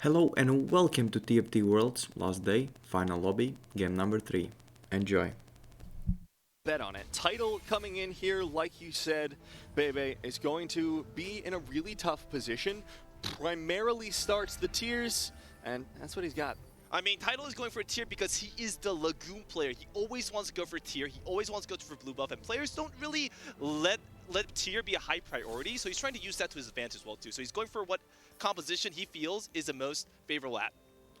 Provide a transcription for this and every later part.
Hello and welcome to TFT World's last day, final lobby, game number 3. Enjoy. Bet on it. Title coming in here, like you said, Bebe, is going to be in a really tough position. Primarily starts the tiers, and that's what he's got. I mean, Title is going for a tier because he is the Lagoon player. He always wants to go for tier. He always wants to go for blue buff, and players don't really let tier be a high priority, so he's trying to use that to his advantage as well, too. So he's going for what composition he feels is the most favorable at.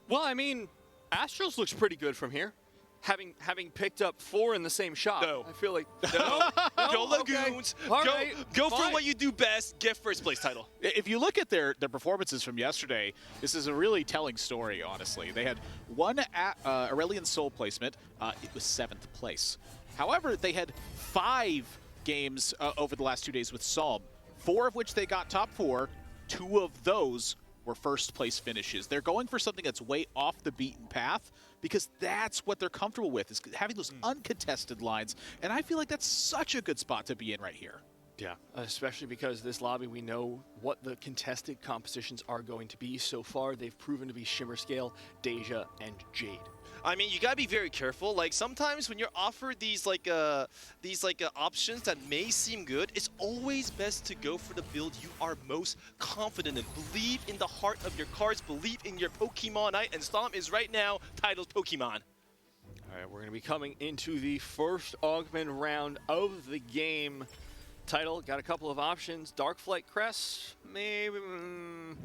Well, I mean, Astros looks pretty good from here. Having picked up 4 in the same shot. No. I feel like... No. Go okay. Lagoons. All right, Go for fine. what you do best. Get first place title. If you look at their performances from yesterday, this is a really telling story, honestly. They had one Aurelion Soul placement. It was 7th place. However, they had 5 games over the last 2 days with Psalm, 4 of which they got top 4. 2 of those were first place finishes. They're going for something that's way off the beaten path because that's what they're comfortable with, is having those uncontested lines. And I feel like that's such a good spot to be in right here. Yeah, especially because this lobby, we know what the contested compositions are going to be. So far, they've proven to be Shimmer Scale, Deja, and Jade. I mean, you gotta be very careful. Like sometimes when you're offered these options that may seem good, it's always best to go for the build you are most confident in. Believe in the heart of your cards. Believe in your Pokemonite, and Stomp is right now Title's Pokemon. All right, we're going to be coming into the first Augment round of the game. Title got a couple of options. Darkflight Crest, maybe.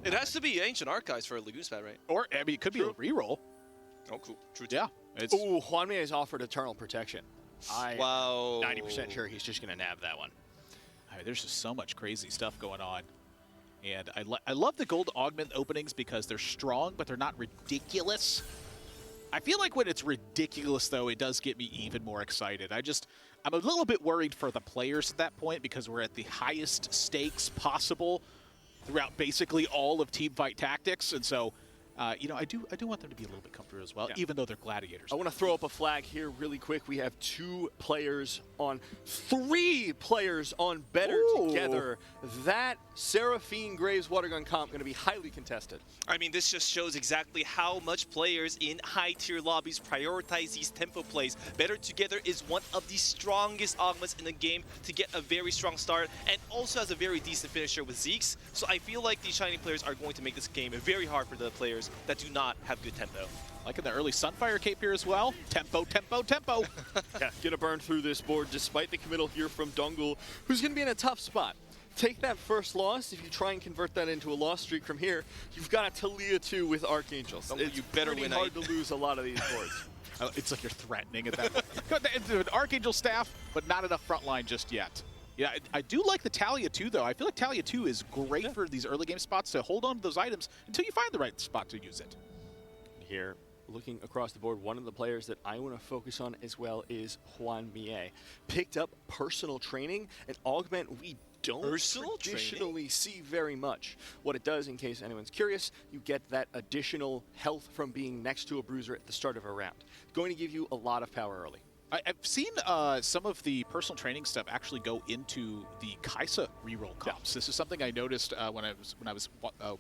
It has to be Ancient Archives for a Lagoon Spat, right? Or, I mean, it could be a reroll. Oh, cool. True. Yeah. Ooh, Juanmi has offered Eternal Protection. Wow. 90% sure he's just going to nab that one. There's just so much crazy stuff going on. And I love the gold augment openings because they're strong, but they're not ridiculous. I feel like when it's ridiculous, though, it does get me even more excited. I'm a little bit worried for the players at that point because we're at the highest stakes possible throughout basically all of Teamfight Tactics. And so, you know, I do want them to be a little bit comfortable as well, even though they're gladiators. I want to throw up a flag here really quick. We have 3 players on Better Together. That Seraphine Graves Watergun comp going to be highly contested. I mean, this just shows exactly how much players in high-tier lobbies prioritize these tempo plays. Better Together is one of the strongest augments in the game to get a very strong start, and also has a very decent finisher with Zeke's. So I feel like these Shiny players are going to make this game very hard for the players that do not have good tempo. Like in the early Sunfire Cape here as well. Tempo, tempo, tempo. Yeah, gonna burn through this board despite the committal here from Dungle, who's gonna be in a tough spot. Take that first loss. If you try and convert that into a loss streak from here, you've got a Talia 2 with Archangels. You better win. It's hard to lose a lot of these boards. It's like you're threatening at that point. An Archangel staff, but not enough front line just yet. Yeah, I do like the Talia 2, though. I feel like Talia 2 is great for these early game spots to hold on to those items until you find the right spot to use it. Here, looking across the board, one of the players that I want to focus on as well is Juan Mie. Picked up personal training, an augment we don't traditionally see very much. What it does, in case anyone's curious, you get that additional health from being next to a bruiser at the start of a round. It's going to give you a lot of power early. I've seen some of the personal training stuff actually go into the Kaisa reroll comps. This is something I noticed when I was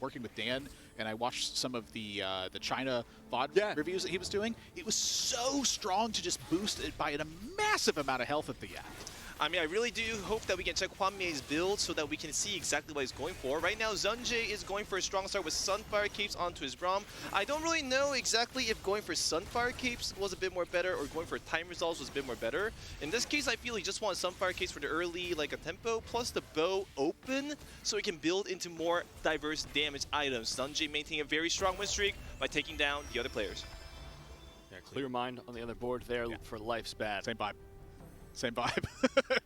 working with Dan, and I watched some of the China VOD reviews that he was doing. It was so strong to just boost it by a massive amount of health at the end. I mean, I really do hope that we can check Juan Mie's build so that we can see exactly what he's going for. Right now, Zunjay is going for a strong start with Sunfire Capes onto his Braum. I don't really know exactly if going for Sunfire Capes was a bit more better or going for Time Resolves was a bit more better. In this case, I feel he just wants Sunfire Capes for the early, like a tempo, plus the bow open so he can build into more diverse damage items. Zunjay maintaining a very strong win streak by taking down the other players. Yeah, Clear Mind on the other board there for Life's Bad. Same vibe. Same vibe.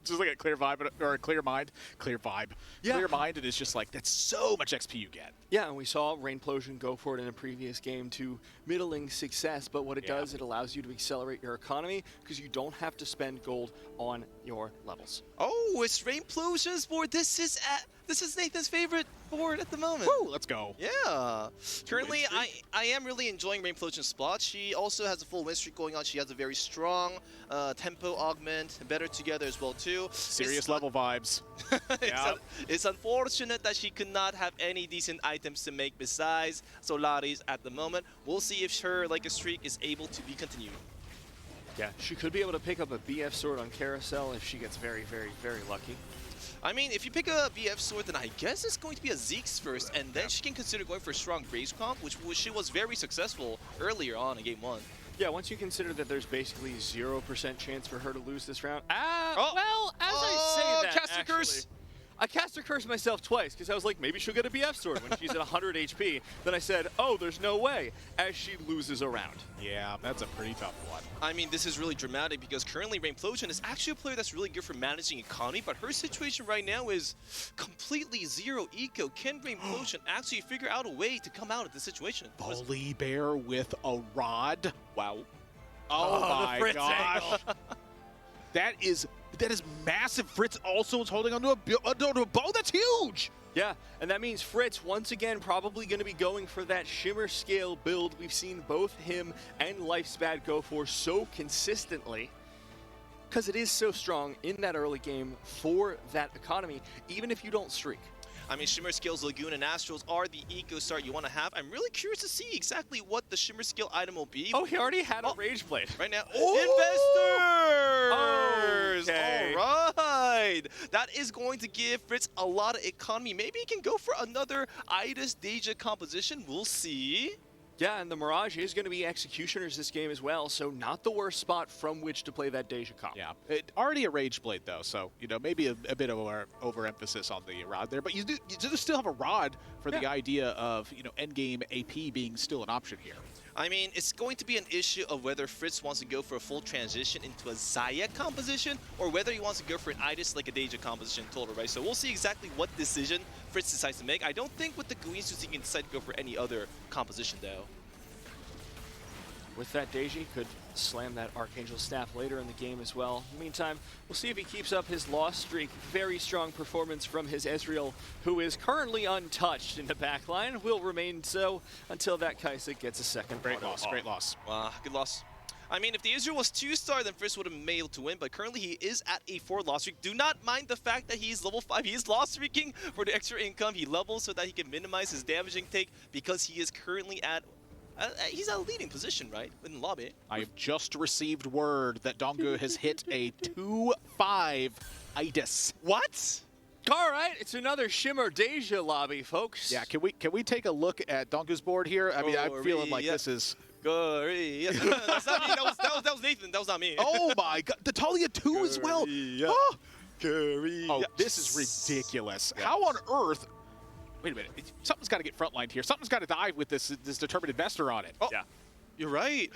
Just like a clear vibe or a clear mind. Clear vibe. Yeah. Clear mind, it is just like, that's so much XP you get. Yeah, and we saw Rainplosion go for it in a previous game to middling success, but what it does, it allows you to accelerate your economy because you don't have to spend gold on your levels. Oh, it's Rainplosion's board. This is at This is Nathan's favorite board at the moment. Woo, let's go. Yeah. Currently, I am really enjoying Rainplosion's plot. She also has a full win streak going on. She has a very strong tempo augment, better together as well too. Serious level vibes. It's unfortunate that she could not have any decent items to make besides Solari's at the moment. We'll see if her like a streak is able to be continued. Yeah, she could be able to pick up a BF sword on Carousel if she gets very, very, very lucky. I mean, if you pick a BF sword, then I guess it's going to be a Zeke's first, and then she can consider going for a strong Graves comp, which she was very successful earlier on in Game 1. Yeah, once you consider that there's basically 0% chance for her to lose this round. Well, as I say that, Caster Curse! I cast her curse myself twice because I was like, maybe she'll get a BF sword when she's at 100 HP. Then I said, oh, there's no way, as she loses a round. Yeah, that's a pretty tough one. I mean, this is really dramatic because currently Rainplosion is actually a player that's really good for managing economy, but her situation right now is completely zero eco. Can Rainplosion actually figure out a way to come out of this situation? Bully Bear with a rod. Wow. Oh my gosh. That is massive. Fritz also is holding onto a bow. That's huge. Yeah, and that means Fritz, once again, probably going to be going for that Shimmer Scale build we've seen both him and Lifespan go for so consistently, because it is so strong in that early game for that economy, even if you don't streak. I mean, Shimmer Scales, Lagoon, and Astrals are the eco start you want to have. I'm really curious to see exactly what the Shimmer Scale item will be. Oh, he already had a Rage Blade. Right now. Oh! Investors! Okay. All right! That is going to give Fritz a lot of economy. Maybe he can go for another Idis Deja composition. We'll see. Yeah, and the Mirage is going to be Executioners this game as well, so not the worst spot from which to play that Deja comp. Yeah, already a Rage Blade though, so maybe a bit of overemphasis on the rod there, but you do still have a rod for the idea of endgame AP being still an option here. I mean, it's going to be an issue of whether Fritz wants to go for a full transition into a Zaya composition or whether he wants to go for an Idis like a Deja composition total, right? So we'll see exactly what decision Fritz decides to make. I don't think with the Guinsus he can decide to go for any other composition, though. With that, Deja could slam that Archangel Staff later in the game as well. In the meantime, we'll see if he keeps up his loss streak. Very strong performance from his Ezreal, who is currently untouched in the backline. Will remain so until that Kaisa gets a second. Great loss, great loss. Good loss. I mean, if the Israel was 2-star, then Fritz would have been able to win, but currently he is at a 4 loss streak. Do not mind the fact that he's level 5. He is loss streaking for the extra income. He levels so that he can minimize his damaging take because he is currently at he's at a leading position, right, in the lobby. I have just received word that Dongu has hit a 2-5 Idis. What? All right, it's another Shimmer Deja lobby, folks. Yeah, can we take a look at Dongu's board here? I mean, I'm feeling like this is... That's not me. That was Nathan. That was not me. Oh my God, the Talia 2 as well. Oh, this is ridiculous. Yeah. How on earth? Wait a minute. Something's got to get frontlined here. Something's got to die with this determined investor on it. Oh, yeah. You're right.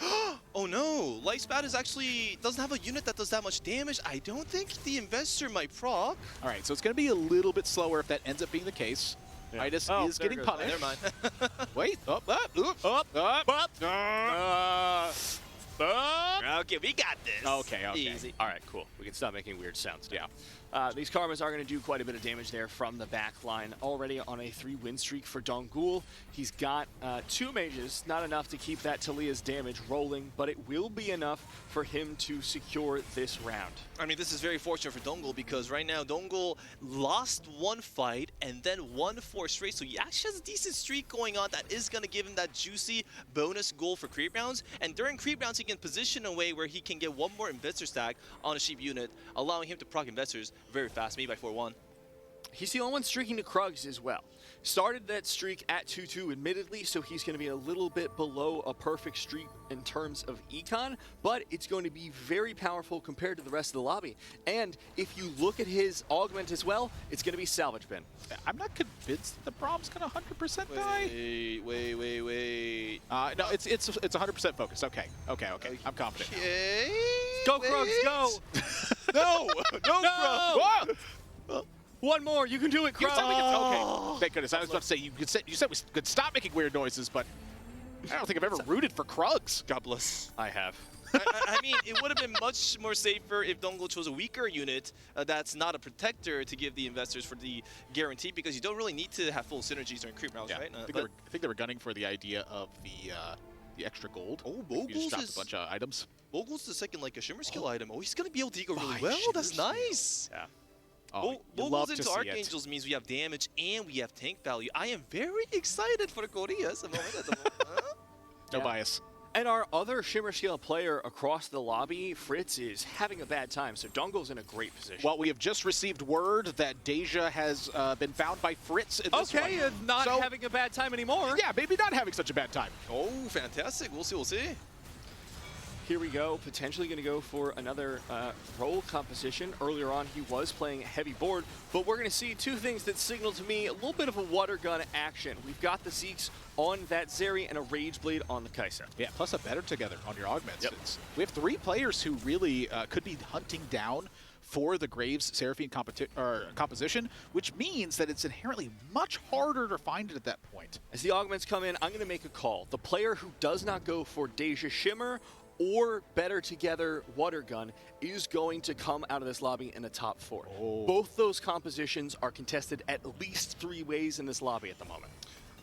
Oh no, Lifespan is actually doesn't have a unit that does that much damage. I don't think the investor might proc. All right, so it's going to be a little bit slower if that ends up being the case. Yeah. Idis is getting punished. Never mind. Wait, up. Okay, we got this. Okay. Easy. All right, cool. We can stop making weird sounds now. These Karmas are going to do quite a bit of damage there from the back line. Already on a 3-win streak for Dongul. He's got 2 mages, not enough to keep that Talia's damage rolling, but it will be enough for him to secure this round. I mean, this is very fortunate for Dongul because right now Dongul lost 1 fight and then won 4 straight, so he actually has a decent streak going on that is going to give him that juicy bonus goal for creep rounds. And during creep rounds, he can position a way where he can get 1 more investor stack on a sheep unit, allowing him to proc investors very fast, maybe by 4-1. He's the only one streaking to Krugs as well. Started that streak at 2-2 admittedly, so he's going to be a little bit below a perfect streak in terms of econ, but it's going to be very powerful compared to the rest of the lobby. And if you look at his augment as well, it's going to be Salvage Bin. I'm not convinced the Brom's going to 100% die. Wait. No, it's 100% focused. Okay. I'm confident. Okay. Go, Krugs, go! No, Krugs. One more, you can do it, Krugs. Okay, thank goodness. I was about to say, you said we could stop making weird noises, but I don't think I've ever rooted for Krugs. God bless. I have. I mean, it would have been much more safer if Dongle chose a weaker unit that's not a protector to give the investors for the guarantee, because you don't really need to have full synergies during creep rounds, right? I think they were gunning for the idea of the extra gold. Oh, You just Moguls dropped is a bunch of items. Moguls the second like a shimmer skill item. Oh, he's gonna be able to eco really 5 well. shimmer That's skill. nice. Yeah. Oh, you Moguls love to into see it. Archangels means we have damage and we have tank value. I am very excited for the Koreas at the moment. No bias. And our other Shimmer Scale player across the lobby, Fritz, is having a bad time, so Dongle's in a great position. Well, we have just received word that Deja has been found by Fritz in this okay, one. not having a bad time anymore. Yeah, maybe not having such a bad time. Oh, fantastic. We'll see. Here we go, potentially going to go for another role composition. Earlier on, he was playing a heavy board, but we're going to see two things that signal to me a little bit of a water gun action. We've got the Zeeks on that Zeri and a Rage Blade on the Kai'Sa. Yeah, plus a better together on your augments. Yep. We have 3 players who really could be hunting down for the Graves Seraphine composition, which means that it's inherently much harder to find it at that point. As the augments come in, I'm going to make a call. The player who does not go for Deja Shimmer or better together water gun is going to come out of this lobby in the top 4. Oh. Both those compositions are contested at least 3 ways in this lobby at the moment.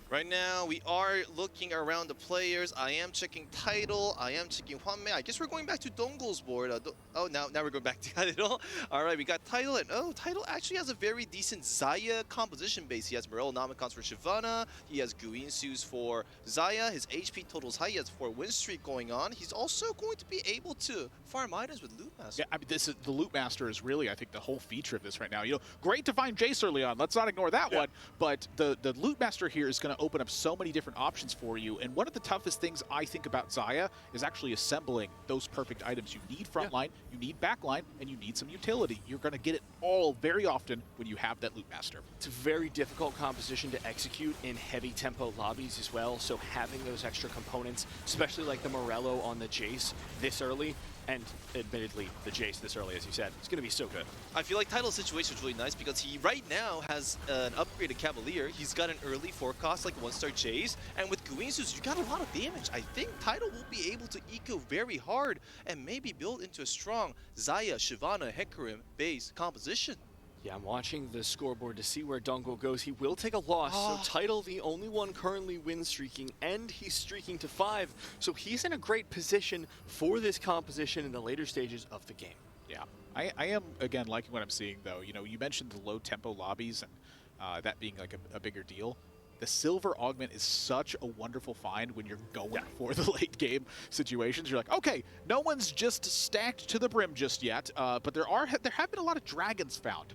Right now, we are looking around the players. I am checking Title. I am checking Hwanmei. I guess we're going back to Dongle's board. Now we're going back to Title. All right, we got Title. And Title actually has a very decent Xayah composition base. He has Morel Namicons for Shyvana. He has Guinsus for Xayah. His HP total's high. He has 4 win streak going on. He's also going to be able to farm items with Loot Master. Yeah, I mean, the Loot Master is really, I think, the whole feature of this right now. You know, great to find Jace early on. Let's not ignore that one. But the Loot Master here is going to open up so many different options for you. And one of the toughest things I think about Xayah is actually assembling those perfect items. You need frontline, you need backline, and you need some utility. You're going to get it all very often when you have that Loot Master. It's a very difficult composition to execute in heavy tempo lobbies as well, so having those extra components, especially like the Morello on the Jace this early, and admittedly the Jace this early, as you said, it's going to be so good. I feel like Title's situation is really nice because he right now has an upgraded Cavalier. He's got an early forecast, like 1-star Jace, and with Guinsus, you got a lot of damage. I think Title will be able to eco very hard and maybe build into a strong Xayah, Shyvana, Hecarim base composition. Yeah, I'm watching the scoreboard to see where Dongle goes. He will take a loss, so Title, the only one currently win streaking, and he's streaking to 5. So he's in a great position for this composition in the later stages of the game. Yeah, I am, again, liking what I'm seeing, though. You know, you mentioned the low-tempo lobbies and that being like a bigger deal. The Silver Augment is such a wonderful find when you're going for the late-game situations. You're like, okay, no one's just stacked to the brim just yet, but there have been a lot of dragons found.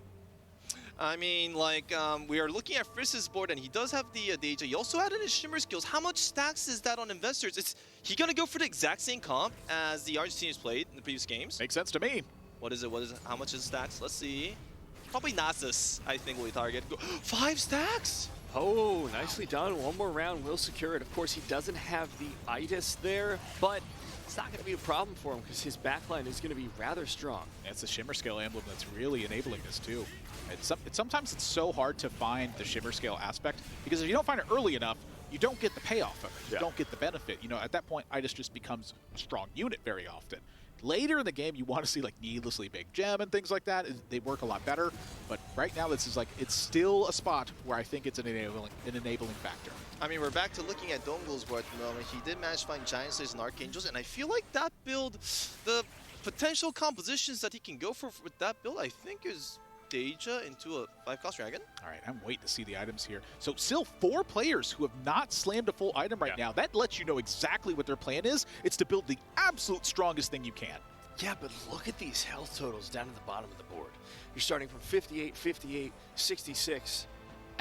I mean, like, we are looking at Fritz's board, and he does have the Deja. He also added his Shimmer skills. How much stacks is that on investors? Is he gonna go for the exact same comp as the Argentinians played in the previous games? Makes sense to me. What is it? How much is stacks? Let's see. Probably Nasus, I think, will be target. 5 stacks? Oh, nicely done. One more round will secure it. Of course, he doesn't have the Itis there, but it's not going to be a problem for him because his backline is going to be rather strong. It's the Shimmer Scale emblem that's really enabling this, too. Sometimes it's so hard to find the Shimmer Scale aspect because if you don't find it early enough, you don't get the payoff of it. You don't get the benefit. You know, at that point, Itis just becomes a strong unit very often. Later in the game, you want to see like needlessly big gem and things like that. They work a lot better. But right now, this is like, it's still a spot where I think it's an enabling factor. I mean, we're back to looking at Dongle's board at the moment. He did manage to find Giant Slays and Archangels, and I feel like that build, the potential compositions that he can go for with that build, I think is Deja into a 5-cost dragon. All right, I'm waiting to see the items here. So still 4 players who have not slammed a full item right now. That lets you know exactly what their plan is. It's to build the absolute strongest thing you can. Yeah, but look at these health totals down at the bottom of the board. You're starting from 58, 58, 66.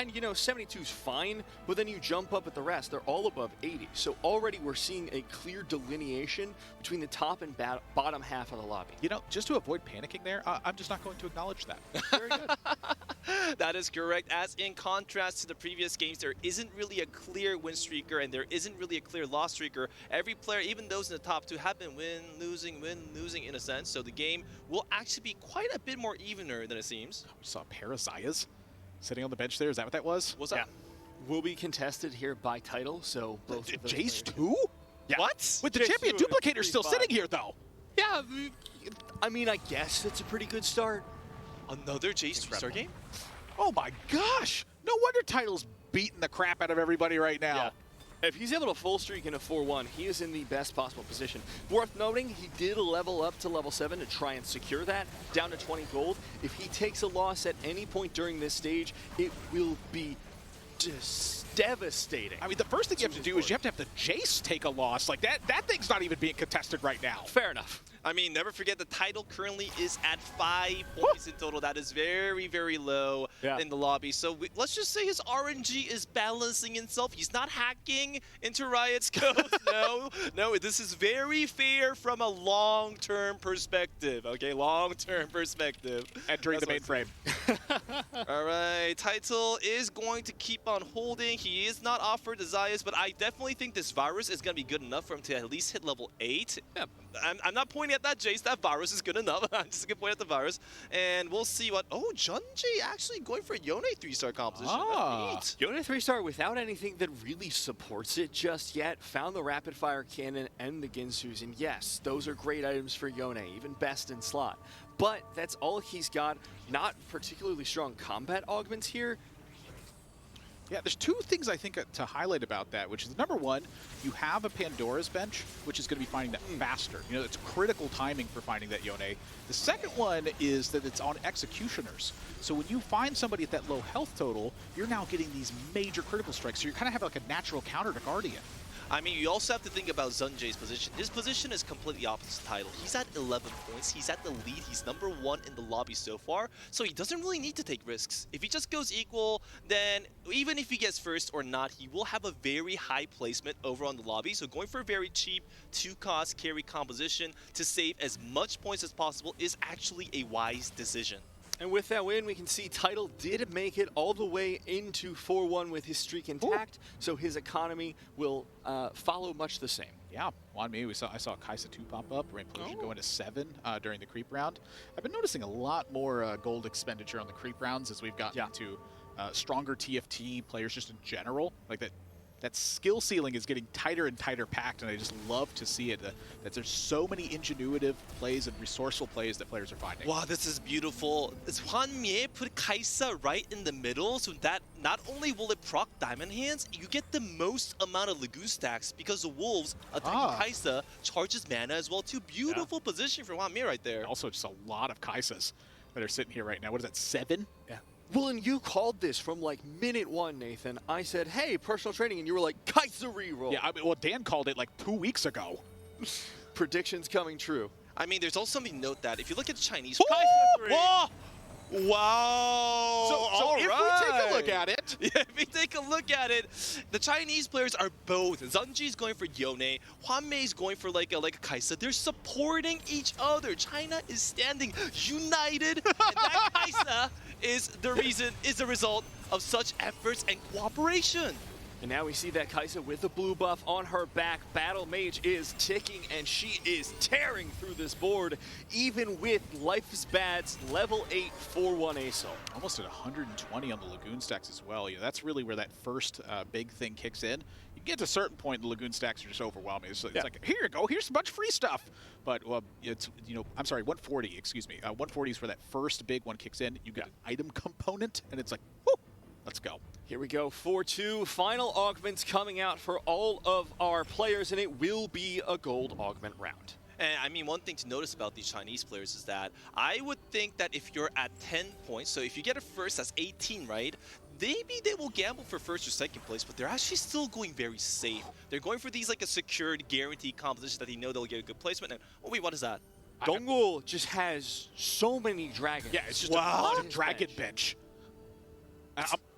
And, you know, 72 is fine, but then you jump up at the rest. They're all above 80. So already we're seeing a clear delineation between the top and bottom half of the lobby. You know, just to avoid panicking there, I'm just not going to acknowledge that. Very good. That is correct. As in contrast to the previous games, there isn't really a clear win streaker and there isn't really a clear loss streaker. Every player, even those in the top 2, have been win, losing in a sense. So the game will actually be quite a bit more evener than it seems. We saw Parasias sitting on the bench there. Is that what that was? What's that? Will be contested here by title, so both of those Jace players- 2? Yeah. What? With the Jace champion 2 duplicator still 3-5. sitting here, though. Yeah, I mean, I guess it's a pretty good start. Another Jace 3-star game? Oh my gosh! No wonder Title's beating the crap out of everybody right now. Yeah. If he's able to full streak in a 4-1, he is in the best possible position. Worth noting, he did level up to level 7 to try and secure that, down to 20 gold. If he takes a loss at any point during this stage, it will be just devastating. I mean, the first thing you have to do is you have to have the Jace take a loss. Like, that thing's not even being contested right now. Fair enough. I mean, never forget the title currently is at 5 points in total. That is very, very low in the lobby. So let's just say his RNG is balancing itself. He's not hacking into Riot's code. No, this is very fair from a long-term perspective. Okay, long-term perspective. Entering the mainframe. All right, Title is going to keep on holding. He is not offered Zayas, but I definitely think this virus is going to be good enough for him to at least hit level 8. Yeah. I'm not pointing at that Jace. That virus is good enough. I'm just going to point at the virus. And we'll see what... Oh, Junji actually going for a Yone 3-star composition. That's neat. Yone 3-star without anything that really supports it just yet. Found the rapid fire cannon and the Ginsus. And yes, those are great items for Yone, even best in slot. But that's all he's got. Not particularly strong combat augments here. Yeah, there's two things I think to highlight about that, which is number one, you have a Pandora's bench, which is going to be finding that faster. You know, it's critical timing for finding that Yone. The second one is that it's on executioners. So when you find somebody at that low health total, you're now getting these major critical strikes. So you kind of have like a natural counter to Guardian. I mean, you also have to think about Zunjay's position. His position is completely opposite Title. He's at 11 points. He's at the lead. He's number 1 in the lobby so far. So he doesn't really need to take risks. If he just goes equal, then even if he gets first or not, he will have a very high placement over on the lobby. So going for a very cheap 2-cost carry composition to save as much points as possible is actually a wise decision. And with that win, we can see Title did make it all the way into 4-1 with his streak intact, so his economy will follow much the same. Yeah, on me, I saw Kaisa 2 pop up, rank pollution go into 7 during the creep round. I've been noticing a lot more gold expenditure on the creep rounds as we've gotten into stronger TFT players just in general. Like that skill ceiling is getting tighter and tighter packed, and I just love to see it. That there's so many ingenuitive plays and resourceful plays that players are finding. Wow, this is beautiful. Hwanmie put Kaisa right in the middle, so that not only will it proc Diamond Hands, you get the most amount of Lagoon stacks because the Wolves attacking Kaisa charges mana as well too. Beautiful position for Hwanmie right there. Also, just a lot of Kaisas that are sitting here right now. What is that, 7? Yeah. Well, and you called this from like minute 1, Nathan. I said, hey, personal training, and you were like, Kaisa reroll. Yeah, I mean, well, Dan called it like 2 weeks ago. Predictions coming true. I mean, there's also something to note that if you look at the Chinese... Wow! So if we take a look at it... if we take a look at it, the Chinese players are both. Zunji's going for Yone, Hwanmei's going for like a Kaisa. They're supporting each other. China is standing united, and that Kaisa is the result of such efforts and cooperation. And now we see that Kaisa with the blue buff on her back. Battle Mage is ticking, and she is tearing through this board, even with Life's Bad's level 8 4-1 ASO. Almost at 120 on the Lagoon stacks as well. You know, that's really where that first big thing kicks in. You get to a certain point, the Lagoon stacks are just overwhelming. It's like, here you go, here's a bunch of free stuff. But, well, it's, you know, I'm sorry, 140, excuse me. 140 is where that first big one kicks in. You get an item component, and it's like, whoo, let's go. Here we go, 4-2. Final augments coming out for all of our players, and it will be a gold augment round. And I mean, one thing to notice about these Chinese players is that I would think that if you're at 10 points, so if you get a first, that's 18, right? Maybe they will gamble for first or second place, but they're actually still going very safe. They're going for these like a secured, guaranteed composition that they know they'll get a good placement. And oh wait, what is that? Dongul just has so many dragons. Yeah, it's just a dragon bench.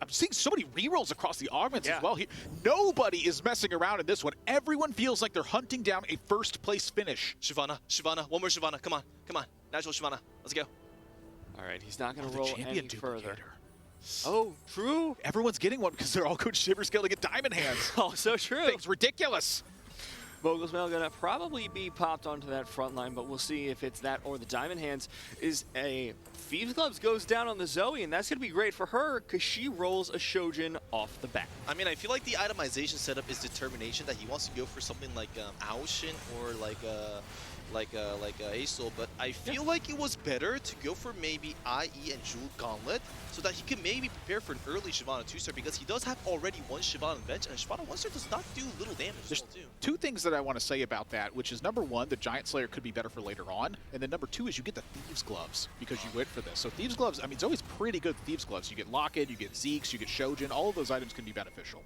I'm seeing so many rerolls across the augments as well. Nobody is messing around in this one. Everyone feels like they're hunting down a first-place finish. Shyvana, one more Shyvana. Come on. Natural Shyvana. Let's go. All right, he's not going to roll any further. Duplicator. Oh, true. Everyone's getting one because they're all good Shiver Scale to get Diamond Hands. Oh, so true. Thing's ridiculous. Vogelsmail going to probably be popped onto that front line, but we'll see if it's that or the Diamond Hands. Is a Thieves Gloves goes down on the Zoe, and that's going to be great for her because she rolls a Shojin off the bat. I mean, I feel like the itemization setup is determination that he wants to go for something like Aoshin or like Acel, but I feel like it was better to go for maybe IE and Jewel Gauntlet so that he can maybe prepare for an early Shyvana 2-star because he does have already one Shyvana on the bench, and Shyvana 1-star does not do little damage as well, too. Two things that I want to say about that, which is number one, the Giant Slayer could be better for later on, and then number two is you get the Thieves Gloves because you went for this. So Thieves Gloves, I mean, it's always pretty good Thieves Gloves. You get Locket, you get Zeeks, you get Shojin, all of those items can be beneficial.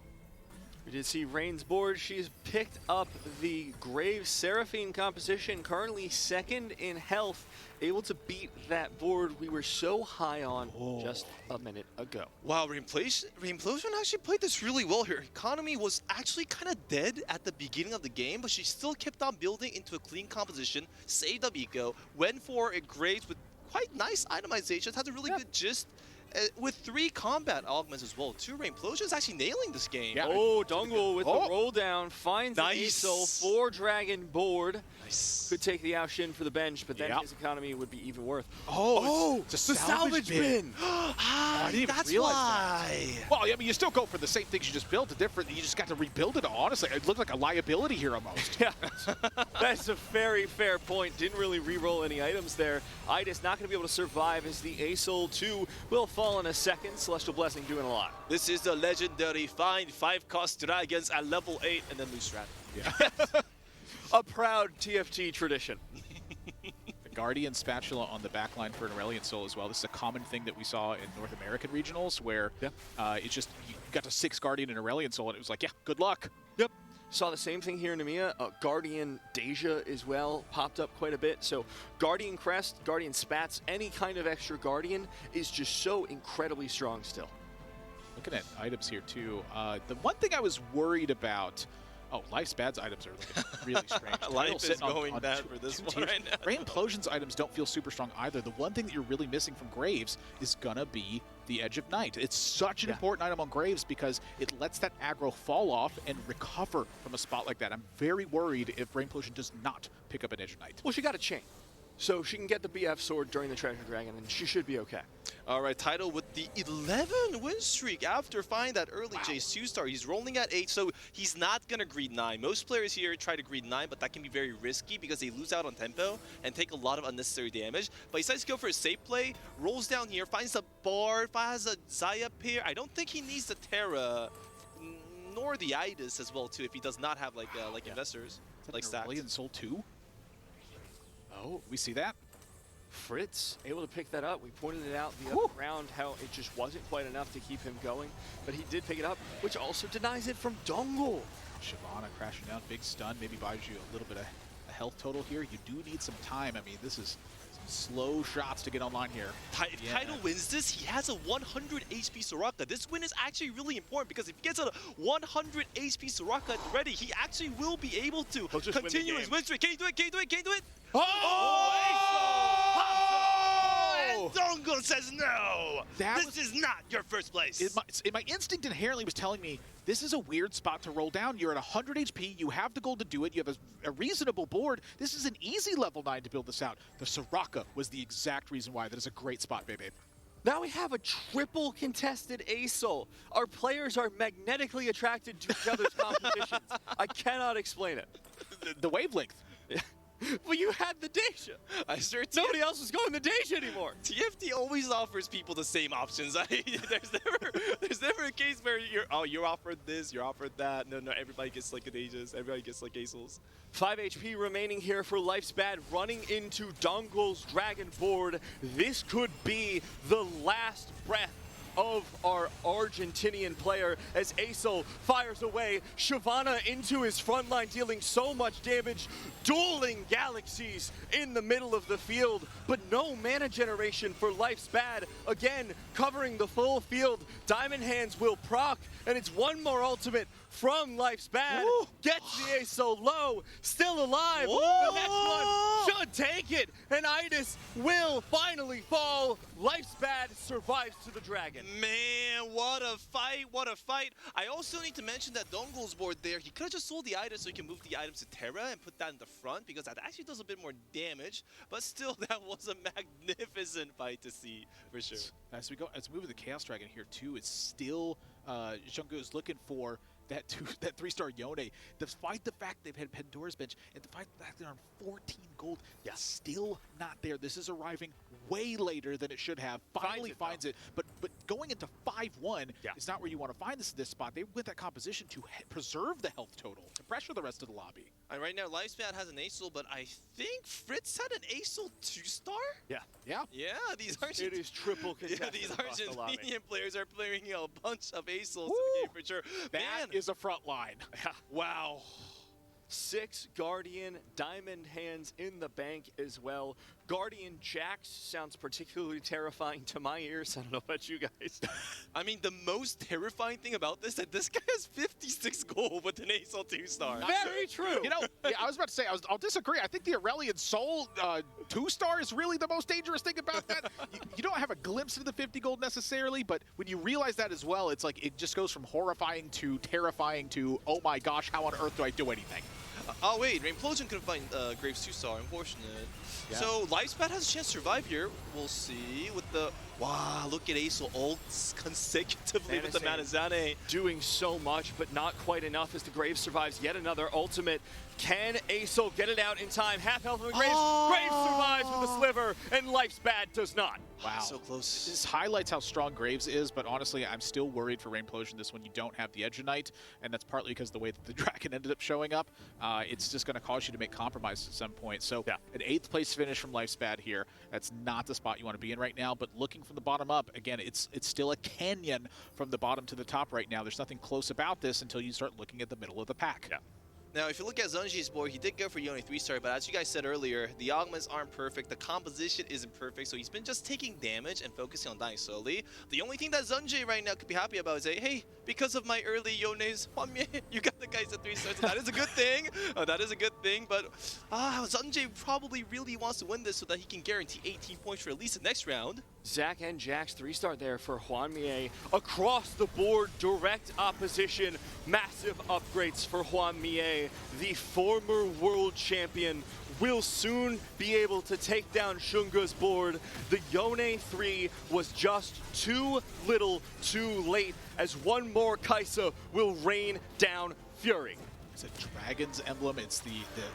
We did see Rain's board. She's picked up the Graves Seraphine composition, currently second in health, able to beat that board we were so high on just a minute ago. Wow, Reimplosion actually played this really well here. Economy was actually kind of dead at the beginning of the game, but she still kept on building into a clean composition, saved up eco, went for a Graves with quite nice itemization, has a really good gist. With 3 combat augments as well, too. Reimplosion is actually nailing this game. Yeah. Oh, Dongle with the roll down finds Acel for Dragon board. Nice. Could take the Aoshin for the bench, but then his economy would be even worth. It's a salvage bin. I didn't even realize that. Well, I mean, you still go for the same things you just built. You just got to rebuild it. Honestly, it looked like a liability here almost. Yeah, that's a very fair point. Didn't really re-roll any items there. Idis not going to be able to survive as the Acel 2 will fall in a second. Celestial Blessing doing a lot. This is the legendary find 5-cost dragons at level 8 and then lose strat. Yeah. A proud TFT tradition. The Guardian Spatula on the backline for an Aurelion Soul as well. This is a common thing that we saw in North American regionals where it's just, you got to 6 Guardian and Aurelion Soul and it was like, yeah, good luck. Yep. Saw the same thing here in EMEA. Guardian Deja as well popped up quite a bit. So Guardian Crest, Guardian Spats, any kind of extra Guardian is just so incredibly strong still. Looking at items here too. The one thing I was worried about, Life's Bad's items are looking really strange. Life is going bad for this one right now. Reimplosion's items don't feel super strong either. The one thing that you're really missing from Graves is gonna be the Edge of Night. It's such an important item on Graves because it lets that aggro fall off and recover from a spot like that. I'm very worried if Reimplosion does not pick up an Edge of Night. Well, she got a chain, so she can get the BF sword during the Treasure Dragon, and she should be okay. All right, Tidal with the 11 win streak after finding that early Jace 2-star. He's rolling at 8, so he's not going to greed 9. Most players here try to greed 9, but that can be very risky because they lose out on tempo and take a lot of unnecessary damage. But he decides to go for a safe play, rolls down here, finds a Bard, finds a Zaya pair. I don't think he needs the Terra, nor the Idis as well, too, if he does not have like investors, like stacks. Aurelion Soul 2? Oh, we see that? Fritz able to pick that up. We pointed it out the other round how it just wasn't quite enough to keep him going, but he did pick it up, which also denies it from Dongle. Shyvana crashing down, big stun, maybe buys you a little bit of a health total here. You do need some time. I mean, this is some slow shots to get online here. If Tidal wins this, he has a 100 HP Soraka. This win is actually really important because if he gets a 100 HP Soraka ready, he actually will be able to continue his win streak. Can he do it? Can he do it? Can he do it? And Dongle says no! This is not your first place! My instinct inherently was telling me, this is a weird spot to roll down. You're at 100 HP, you have the gold to do it, you have a reasonable board. This is an easy level 9 to build this out. The Soraka was the exact reason why. That is a great spot, baby. Now we have a triple contested Acel. Our players are magnetically attracted to each other's competitions. I cannot explain it. The wavelength. Well, you had the Deja. I sure Nobody else was going the Deja anymore. TFT always offers people the same options. There's never a case where you're offered this, you're offered that. No, everybody gets like a Dejas, everybody gets like Acels. 5 HP remaining here for Life's Bad, running into Dongle's Dragon board. This could be the last breath of our Argentinian player as Acel fires away. Shyvana into his front line, dealing so much damage, dueling galaxies in the middle of the field, but no mana generation for Life's Bad. Again, covering the full field. Diamond Hands will proc, and it's one more ultimate from Life's Bad. Ooh. Gets the Acel low, still alive. The next one should take it, and Idis will finally fall. Life's Bad survives to the dragon. Man, what a fight, what a fight. I also need to mention that Dongle's board there, he could have just sold the items so he can move the items to Terra and put that in the front because that actually does a bit more damage, but still that was a magnificent fight to see for sure. As we move to the Chaos Dragon here too, it's still, Jungkook is looking for that 3-star Yone, despite the fact they've had Pandora's bench, and despite the fact they're on 14 gold, still not there. This is arriving way later than it should have. Finally finds it, but going into 5-1 is not where you want to find this spot. They went that composition to preserve the health total, to pressure the rest of the lobby. And right now, Lifespan has an Acel, but I think Fritz had an Acel 2-star? Yeah. Yeah, these It is triple contested these across the lobby. Argentinian players are playing a bunch of Acels for sure. That is a front line. Wow. 6 Guardian Diamond Hands in the bank as well. Guardian Jax sounds particularly terrifying to my ears. I don't know about you guys. I mean, the most terrifying thing about this is that this guy has 56 gold with an Acel 2-star. Very true. You know, I was about to say, I'll disagree. I think the Aurelion Sol 2-star is really the most dangerous thing about that. You don't have a glimpse of the 50 gold necessarily, but when you realize that as well, it's like it just goes from horrifying to terrifying to, oh my gosh, how on earth do I do anything? Oh wait, Implosion couldn't find Graves 2-star, unfortunate. Yeah. So Lifespan has a chance to survive here. We'll see with the... Wow, look at Acel ults consecutively with the Manizane. Doing so much, but not quite enough as the Graves survives yet another ultimate. Can Acel get it out in time? Half health of the Graves. Graves survives with a sliver, and Lifespan does not. Wow. So close. This highlights how strong Graves is, but honestly, I'm still worried for Rainplosion this one. You don't have the Edge of Night, and that's partly because of the way that the Dragon ended up showing up. It's just going to cause you to make compromises at some point. So an 8th place finish from Lifespan here. That's not the spot you want to be in right now, but looking from the bottom up, again, it's still a canyon from the bottom to the top right now. There's nothing close about this until you start looking at the middle of the pack. Yeah. Now, if you look at Zunji's board, he did go for Yone 3-star, but as you guys said earlier, the augments aren't perfect, the composition isn't perfect, so he's been just taking damage and focusing on dying slowly. The only thing that Zunji right now could be happy about is, hey, because of my early Yones, you got the guys at 3 stars, so that is a good thing. That is a good thing, but Zunji probably really wants to win this so that he can guarantee 18 points for at least the next round. Zach and Jax 3-star there for Hwanmie. Across the board, direct opposition. Massive upgrades for Hwanmie. The former world champion will soon be able to take down Xunga's board. The Yone 3 was just too little too late, as one more Kaisa will rain down Fury. It's a Dragon's emblem. It's the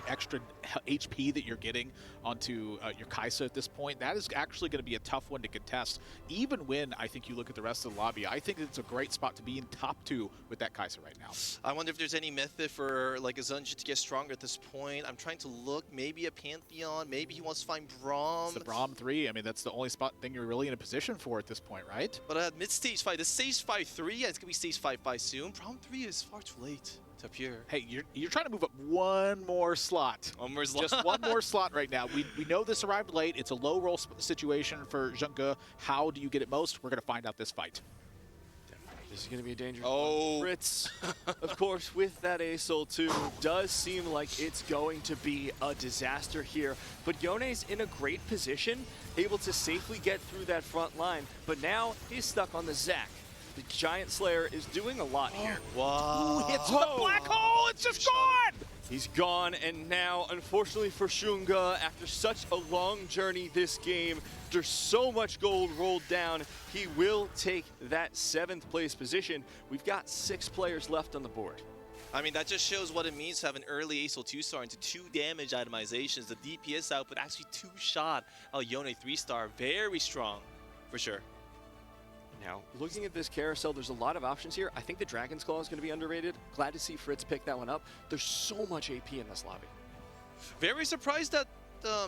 extra HP that you're getting onto your Kaisa at this point. That is actually going to be a tough one to contest. Even when I think you look at the rest of the lobby, I think it's a great spot to be in top 2 with that Kaisa right now. I wonder if there's any method for like a Zunji to get stronger at this point. I'm trying to look, maybe a Pantheon, maybe he wants to find Braum. It's the Braum 3. I mean, that's the only thing you're really in a position for at this point, right? But at mid-stage 5, this stage 5-3, it's going to be stage 5-5 soon. Braum 3 is far too late to appear. Hey, you're trying to move up one more slot. One more slot. Just one more slot right now. We know this arrived late. It's a low roll situation for Xunga. How do you get it most? We're going to find out this fight. This is going to be a dangerous one. Fritz, of course, with that Acel 2, does seem like it's going to be a disaster here. But Yone's in a great position, able to safely get through that front line. But now he's stuck on the Zac. The Giant Slayer is doing a lot here. Wow. Ooh, hits the black hole. It's just gone. He's gone, and now, unfortunately for Xunga, after such a long journey this game, there's so much gold rolled down, he will take that 7th place position. We've got 6 players left on the board. I mean, that just shows what it means to have an early Acel 2-star into 2 damage itemizations. The DPS output actually 2-shot Yone 3-star. Very strong, for sure. Now, looking at this carousel, there's a lot of options here. I think the Dragon's Claw is going to be underrated. Glad to see Fritz pick that one up. There's so much AP in this lobby. Very surprised that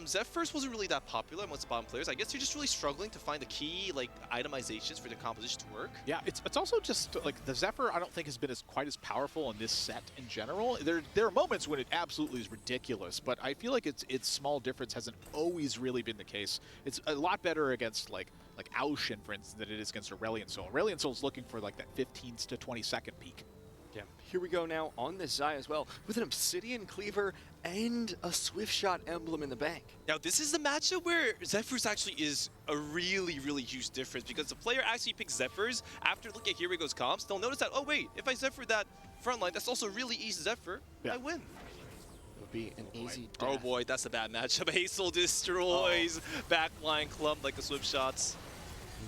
Zephyrs wasn't really that popular amongst the bottom players. I guess they're just really struggling to find the key itemizations for the composition to work. Yeah, it's also just like the Zephyr I don't think has been quite as powerful in this set in general. There are moments when it absolutely is ridiculous, but I feel like its small difference hasn't always really been the case. It's a lot better against like Aushin, for instance, than it is against Aurelion Sol. Aurelion Sol's looking for like that 15 to 20 second peak. Yeah, here we go now on this Zai as well, with an Obsidian Cleaver and a Swift Shot emblem in the bank. Now, this is the matchup where Zephyrs actually is a really, really huge difference, because the player actually picks Zephyrs after looking at Here We Go's comps. They'll notice that, oh wait, if I Zephyr that front line, that's also really easy Zephyr. I win. It would be an easy death. Oh boy, that's a bad matchup. Acel destroys backline clump like the Swift Shots.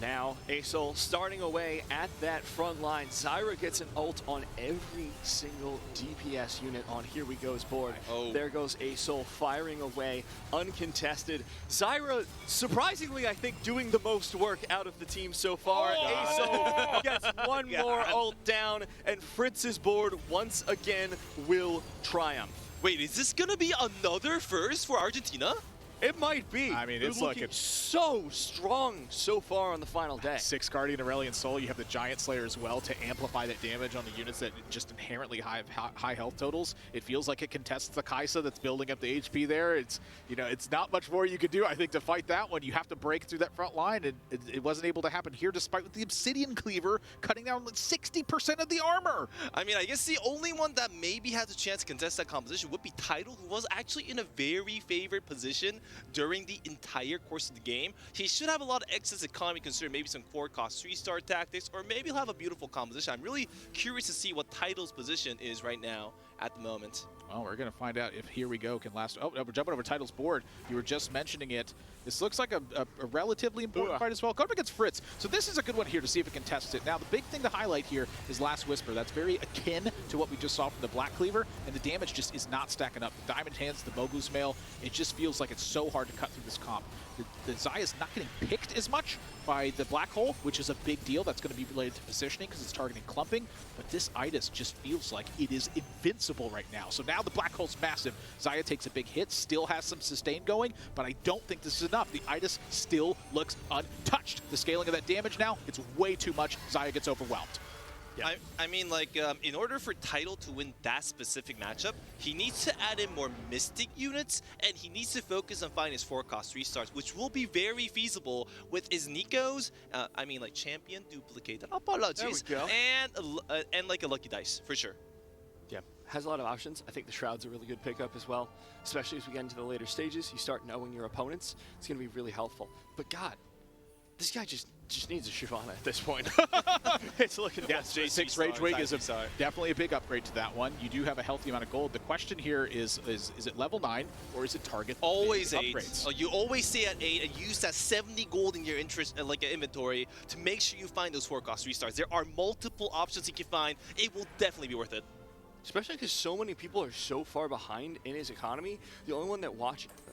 Now, Asol starting away at that front line. Zyra gets an ult on every single DPS unit on Here We Go's board. Oh. There goes Asol firing away, uncontested. Zyra, surprisingly, I think, doing the most work out of the team so far. Oh. Asol gets one more ult down, and Fritz's board once again will triumph. Wait, is this gonna be another first for Argentina? It might be. I mean, They're it's looking looking so strong so far on the final day. 6 Guardian Aurelion Soul, you have the Giant Slayer as well to amplify that damage on the units that just inherently high health totals. It feels like it contests the Kai'Sa that's building up the HP there. It's, you know, it's not much more you can do, I think, to fight that one. You have to break through that front line, and it wasn't able to happen here despite with the Obsidian Cleaver cutting down 60% of the armor. I mean, I guess the only one that maybe has a chance to contest that composition would be Tidal, who was actually in a very favored position during the entire course of the game. He should have a lot of excess economy considering maybe some core cost 3-star tactics, or maybe he'll have a beautiful composition. I'm really curious to see what Tidal's position is right now at the moment. Well, we're going to find out if Here We Go can last. Oh, we're jumping over Title's board. You were just mentioning it. This looks like a relatively important fight as well. Going up against Fritz. So this is a good one here to see if it can test it. Now, the big thing to highlight here is Last Whisper. That's very akin to what we just saw from the Black Cleaver, and the damage just is not stacking up. The Diamond Hands, the Mogu's Mail, it just feels like it's so hard to cut through this comp. The Zaya's not getting picked as much by the Black Hole, which is a big deal. That's going to be related to positioning because it's targeting clumping. But this Idas just feels like it is invincible right now. So now the Black Hole's massive. Zaya takes a big hit, still has some sustain going, but I don't think this is enough. The Idas still looks untouched. The scaling of that damage now, it's way too much. Zaya gets overwhelmed. Yeah. I mean, like, in order for Tidal to win that specific matchup, he needs to add in more Mystic units, and he needs to focus on finding his 4-cost 3 stars, which will be very feasible with his Nico's, I mean, like, Champion Duplicated, apologies, There we go. and like a Lucky Dice, for sure. Yeah, has a lot of options. I think the Shroud's a really good pickup as well, especially as we get into the later stages. You start knowing your opponents. It's going to be really helpful. But God, this guy just needs a Shyvana at this point. It's looking Yeah, 6 Rage Wig is definitely a big upgrade to that one. You do have a healthy amount of gold. The question here is it level 9 or is it target? Always 8. Upgrades? Oh, you always stay at 8 and use that 70 gold in your interest, like an inventory, to make sure you find those 4-cost 3 stars. There are multiple options you can find. It will definitely be worth it. Especially because so many people are so far behind in his economy. The only one that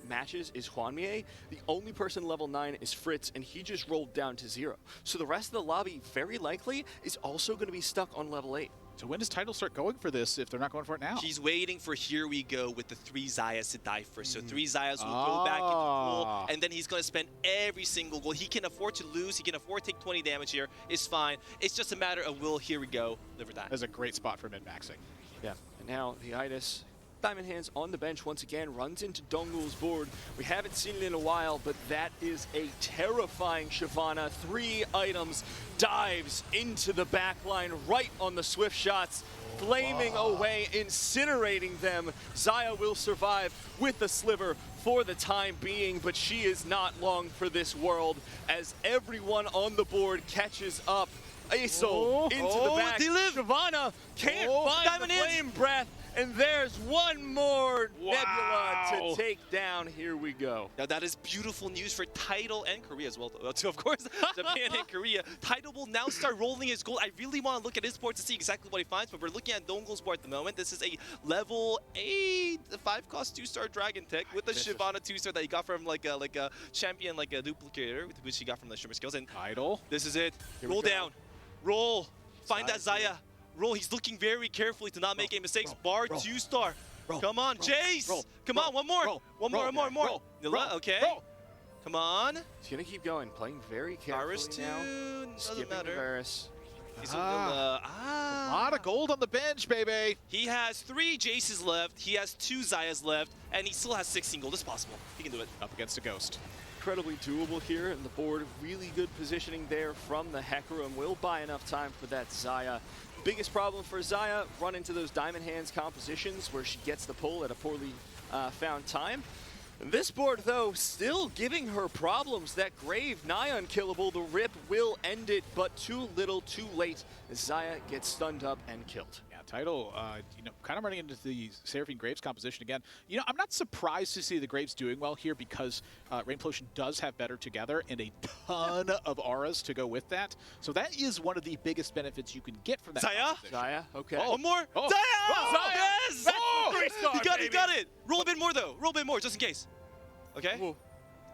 matches is Hwanmie. The only person level 9 is Fritz, and he just rolled down to 0. So the rest of the lobby, very likely, is also going to be stuck on level 8. So when does Tidal start going for this if they're not going for it now? He's waiting for Here We Go with the 3 Zayas to die first. So 3 Zayas will go back into the pool, and then he's going to spend every single gold. He can afford to lose. He can afford to take 20 damage here. It's fine. It's just a matter of will Here We Go live or die. That's a great spot for min-maxing. Yeah, and now the Idas, Diamond Hands on the bench once again, runs into Dongul's board. We haven't seen it in a while, but that is a terrifying Shyvana. 3 items, dives into the backline right on the swift shots, flaming away, incinerating them. Zaya will survive with the sliver for the time being, but she is not long for this world as everyone on the board catches up. Asol into the back. They live. Shyvana can't find Diamond the Hands. flame breath, and there's one more Nebula to take down. Here we go. Now that is beautiful news for Tidal and Korea as well, too, of course. Japan and Korea. Tidal will now start rolling his gold. I really want to look at his board to see exactly what he finds, but we're looking at Dongul's board at the moment. This is a level 8, 5-cost 2-star Dragon Tech with a Shyvana 2-star that he got from like a champion, like a duplicator, which he got from the Shimmer Skills. And Tidal. this is it. Roll down. Roll. Find that Zaya. Roll. He's looking very carefully to not make any mistakes. Bar 2-star. Come on, Jace. Come on, one more. One more. Okay. Come on. He's going to keep going, playing very carefully Varus now. 2. Doesn't Skipping matter. Varus. He's A lot of gold on the bench, baby. He has 3 Jaces left. He has 2 Zayas left. And he still has 16 gold. It's possible. He can do it. Up against a Ghost. Incredibly doable here, and the board really good positioning there from the Hecarim. Will buy enough time for that Zaya. Biggest problem for Zaya, run into those Diamond Hands compositions where she gets the pull at a poorly found time. This board, though, still giving her problems. That Grave, nigh unkillable. The Rip will end it, but too little, too late. As Zaya gets stunned up and killed. Yeah, Title, you know, kind of running into the Seraphine Graves composition again. You know, I'm not surprised to see the Graves doing well here because Rainplosion does have better together and a ton of auras to go with that. So that is one of the biggest benefits you can get from that composition. Zaya, okay. Oh, one more. Zaya! Oh, Yes! That's 3-star, You got it, baby. you got it. Roll a bit more, though. Roll a bit more, just in case. Okay? Ooh.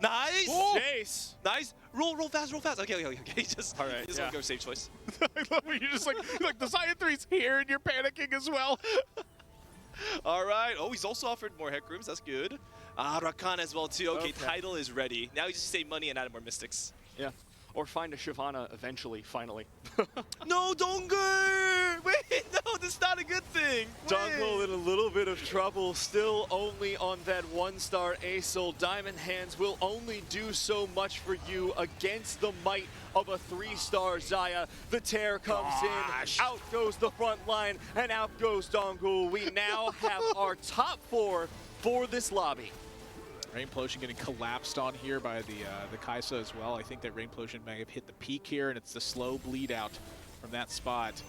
Nice! Jace. Nice. Roll fast, roll fast. Okay. Just, All right, you just yeah. want to go safe choice. I love when you're just like the Zaya 3's here and you're panicking as well. All right. Oh, he's also offered more Heck Rooms. That's good. Rakan as well, too. Okay, Title is ready. Now you just save money and add more Mystics. Yeah. Or find a Shyvana eventually, finally. No, Donger! Wait, no, that's not a good thing. Dongle in a little bit of trouble, still only on that 1-star Acel. Diamond Hands will only do so much for you against the might of a 3-star Zaya. The tear comes in, out goes the front line, and out goes Dongle. We now have our top 4 for this lobby. Rainplosion getting collapsed on here by the Kaisa as well. I think that Rainplosion may have hit the peak here, and it's the slow bleed out from that spot.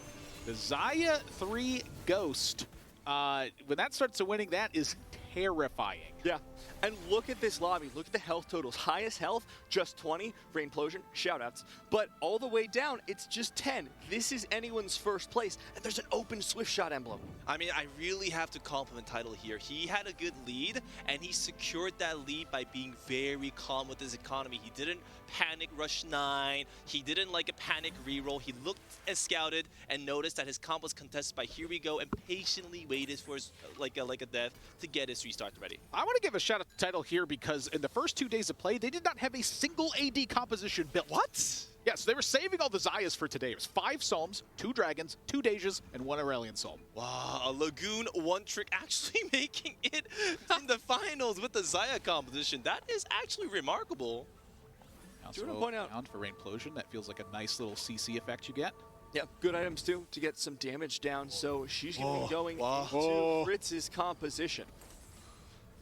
The Zaya 3 Ghost, when that starts to winning, that is terrifying. Yeah, and look at this lobby. Look at the health totals. Highest health, just 20. Rainplosion, shoutouts. But all the way down, it's just 10. This is anyone's first place, and there's an open Swift Shot emblem. I mean, I really have to compliment Title here. He had a good lead, and he secured that lead by being very calm with his economy. He didn't panic rush 9. He didn't like a panic reroll. He looked and scouted and noticed that his comp was contested by Here We Go and patiently waited for his, like a death to get his restart ready. I want to give a shout out to Title here because in the first 2 days of play, they did not have a single AD composition built. What? Yes, they were saving all the Zayas for today. It was 5 Psalms, 2 Dragons, 2 Dejas, and 1 Aurelion Psalm. Wow, a Lagoon one trick actually making it in the finals with the Zaya composition. That is actually remarkable. Do you want to point out? Down for Rainplosion, that feels like a nice little CC effect you get. Yeah, good items too to get some damage down. So she's going to be going into Oh. Fritz's composition.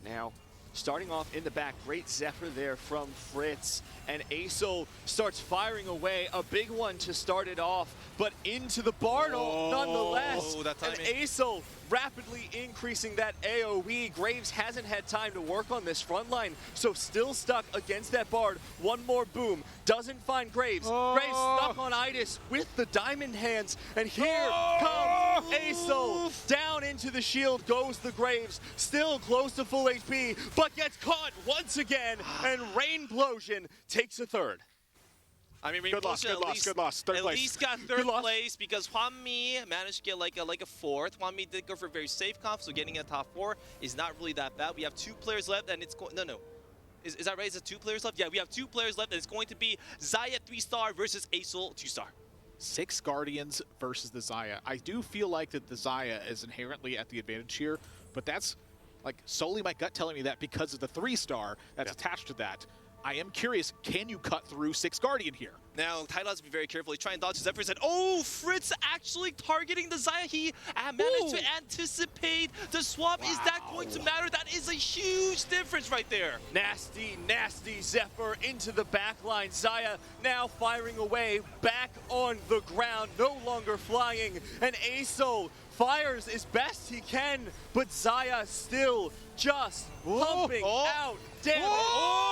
Now, starting off in the back, great Zephyr there from Fritz. And Acel starts firing away, a big one to start it off, but into the Bartle nonetheless. Oh, that and timing. Acel rapidly increasing that AoE. Graves hasn't had time to work on this front line, so still stuck against that Bard. One more boom, doesn't find Graves. Graves stuck on Idis with the Diamond Hands, and here comes Acel. Down into the shield goes the Graves, still close to full HP, but gets caught once again, and Rainplosion takes a third. I mean, Good loss, Rainplosion good loss. Third at place. least got third place because Hwanmi managed to get like a fourth. Hwanmi did go for a very safe comp, so getting a top 4 is not really that bad. We have 2 players left, and it's going. No. Is that right? Is it 2 players left? Yeah, we have 2 players left, and it's going to be Zaya 3-star versus Acel 2-star. 6 Guardians versus the Zaya. I do feel like that the Zaya is inherently at the advantage here, but that's like solely my gut telling me that because of the 3-star that's attached to that. I am curious, can you cut through 6 Guardian here? Now, Title has to be very careful. He's trying to dodge Zephyr. And oh, Fritz actually targeting the Zaya. He managed to anticipate the swap. Is that going to matter? That is a huge difference right there. Nasty, nasty Zephyr into the back line. Zaya now firing away, back on the ground, no longer flying. And Acel fires as best he can, but Zaya still just pumping out damage.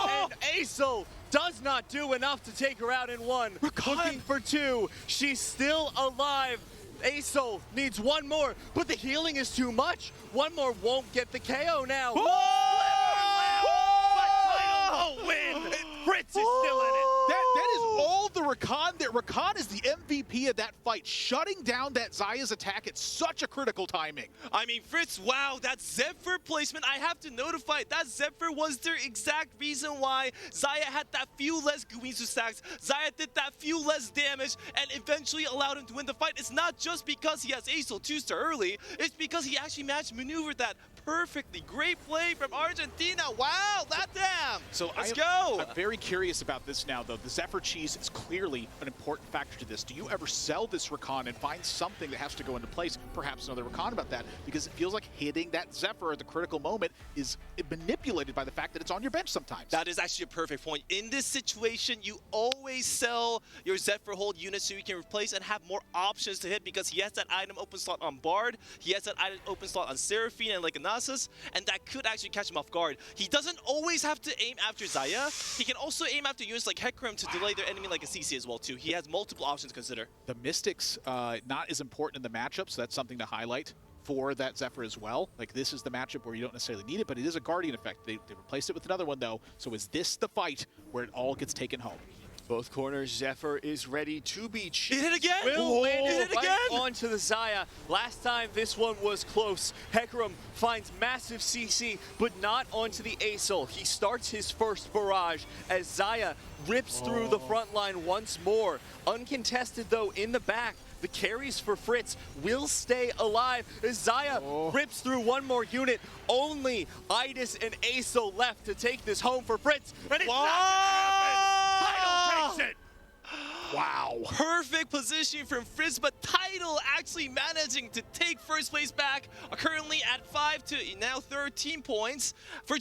And Acel does not do enough to take her out in 1. Looking for 2. She's still alive. Acel needs 1 more, but the healing is too much. 1 more won't get the KO now. But Title will win. Fritz is still in it. That is all the Rakan. Rakan is the MVP of that fight, shutting down that Zaya's attack at such a critical timing. I mean, Fritz, wow, that Zephyr placement, I have to notify. That Zephyr was their exact reason why Zaya had that few less Guizu stacks. Zaya did that few less damage and eventually allowed him to win the fight. It's not just because he has Acel 2-star early. It's because he actually managed to maneuver that perfectly. Great play from Argentina. Wow, that damn. So Let's go. I'm very curious about this now, though. The Zephyr cheese is clearly clearly an important factor to this. Do you ever sell this Rakan and find something that has to go into place? Perhaps another Rakan about that, because it feels like hitting that Zephyr at the critical moment is manipulated by the fact that it's on your bench sometimes. That is actually a perfect point. In this situation, you always sell your Zephyr hold unit so you can replace and have more options to hit, because he has that item open slot on Bard, he has that item open slot on Seraphine and like Anasis, and that could actually catch him off guard. He doesn't always have to aim after Xayah. He can also aim after units like Hecarim to delay their enemy like a CC as well too. He has multiple options to consider. The Mystics, not as important in the matchup, so that's something to highlight for that Zephyr as well. Like, this is the matchup where you don't necessarily need it, but it is a Guardian effect. They replaced it with another one, though. So is this the fight where it all gets taken home? Both corners, Zephyr is ready to be It hit again! Will land It it hit right again! onto the Xayah. Last time this one was close. Hecarim finds massive CC, but not onto the Aesol. He starts his first barrage as Xayah rips through the front line once more. Uncontested though in the back. The carries for Fritz will stay alive as Xayah rips through one more unit. Only Idis and Aesol left to take this home for Fritz. And it's not gonna happen! Tidal takes it! Wow. Perfect positioning from Fritz, but Tidal actually managing to take first place back, currently at 5 to now 13 points for